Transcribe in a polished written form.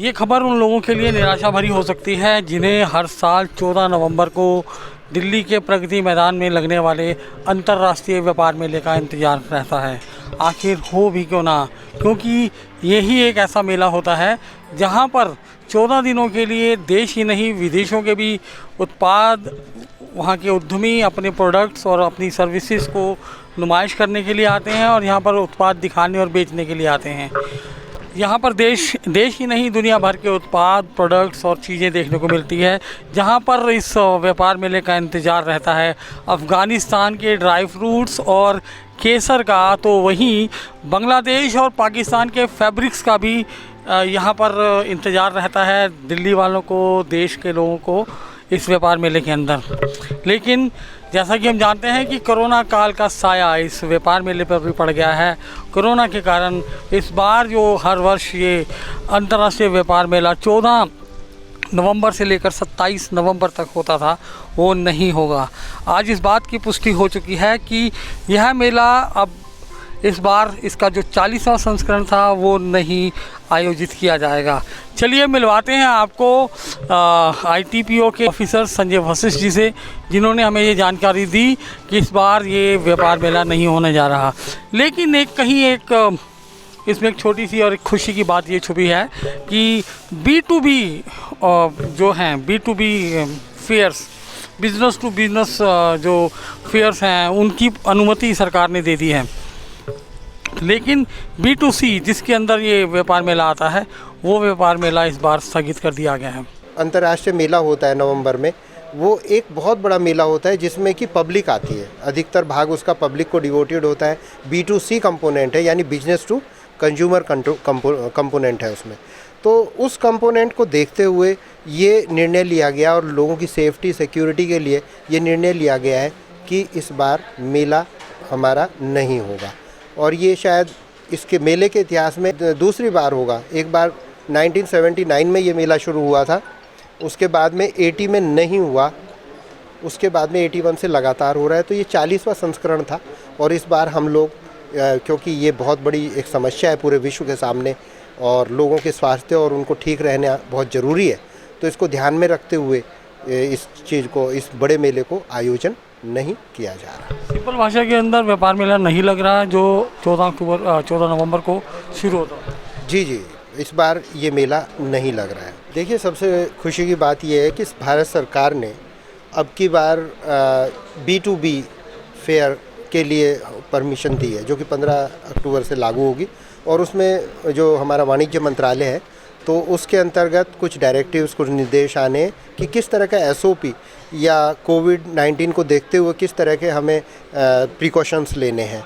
ये खबर उन लोगों के लिए निराशा भरी हो सकती है जिन्हें हर साल 14 नवंबर को दिल्ली के प्रगति मैदान में लगने वाले अंतर्राष्ट्रीय व्यापार मेले का इंतज़ार रहता है। आखिर हो भी क्यों ना, क्योंकि यही एक ऐसा मेला होता है जहां पर 14 दिनों के लिए देश ही नहीं विदेशों के भी उत्पाद, वहां के उद्यमी अपने प्रोडक्ट्स और अपनी सर्विसेज को नुमाइश करने के लिए आते हैं और यहां पर उत्पाद दिखाने और बेचने के लिए आते हैं। यहाँ पर देश ही नहीं दुनिया भर के उत्पाद, प्रोडक्ट्स और चीज़ें देखने को मिलती है। जहाँ पर इस व्यापार मेले का इंतज़ार रहता है अफ़गानिस्तान के ड्राई फ्रूट्स और केसर का, तो वहीं बांग्लादेश और पाकिस्तान के फैब्रिक्स का भी यहाँ पर इंतज़ार रहता है दिल्ली वालों को, देश के लोगों को इस व्यापार मेले के अंदर। लेकिन जैसा कि हम जानते हैं कि कोरोना काल का साया इस व्यापार मेले पर भी पड़ गया है। कोरोना के कारण इस बार जो हर वर्ष ये अंतर्राष्ट्रीय व्यापार मेला 14 नवंबर से लेकर 27 नवंबर तक होता था, वो नहीं होगा। आज इस बात की पुष्टि हो चुकी है कि यह मेला अब इस बार इसका जो 40वां संस्करण था वो नहीं आयोजित किया जाएगा। चलिए मिलवाते हैं आपको ITPO के ऑफिसर संजय वशिष्ठ जी से, जिन्होंने हमें ये जानकारी दी कि इस बार ये व्यापार मेला नहीं होने जा रहा। लेकिन इसमें एक छोटी सी और एक खुशी की बात ये छुपी है कि B2B जो हैं B2B fairs, business to business जो फेयर्स हैं, उनकी अनुमति सरकार ने दे दी है। लेकिन B2C जिसके अंदर ये व्यापार मेला आता है, वो व्यापार मेला इस बार स्थगित कर दिया गया है। अंतर्राष्ट्रीय मेला होता है नवंबर में, वो एक बहुत बड़ा मेला होता है जिसमें कि पब्लिक आती है, अधिकतर भाग उसका पब्लिक को डिवोटेड होता है। B2C कंपोनेंट है, यानी बिजनेस टू कंज्यूमर कंपोनेंट है उसमें। तो उस कंपोनेंट को देखते हुए ये निर्णय लिया गया और लोगों की सेफ्टी सिक्योरिटी के लिए ये निर्णय लिया गया है कि इस बार मेला हमारा नहीं होगा। और ये शायद इसके मेले के इतिहास में दूसरी बार होगा। एक बार 1979 में ये मेला शुरू हुआ था, उसके बाद में 80 में नहीं हुआ, उसके बाद में 81 से लगातार हो रहा है। तो ये 40वां संस्करण था और इस बार हम लोग, क्योंकि ये बहुत बड़ी एक समस्या है पूरे विश्व के सामने और लोगों के स्वास्थ्य और उनको ठीक रहना बहुत ज़रूरी है, तो इसको ध्यान में रखते हुए इस चीज़ को, इस बड़े मेले को आयोजन नहीं किया जा रहा। सिंपल भाषा के अंदर व्यापार मेला नहीं लग रहा है जो 14 नवंबर को शुरू होता है। जी, इस बार ये मेला नहीं लग रहा है। देखिए, सबसे खुशी की बात यह है कि भारत सरकार ने अब की बार B2B फेयर के लिए परमिशन दी है, जो कि 15 अक्टूबर से लागू होगी। और उसमें जो हमारा वाणिज्य मंत्रालय है, तो उसके अंतर्गत कुछ डायरेक्टिव्स, कुछ निर्देश आने कि किस तरह का SOP या कोविड-19 को देखते हुए किस तरह के हमें प्रिकॉशंस लेने हैं।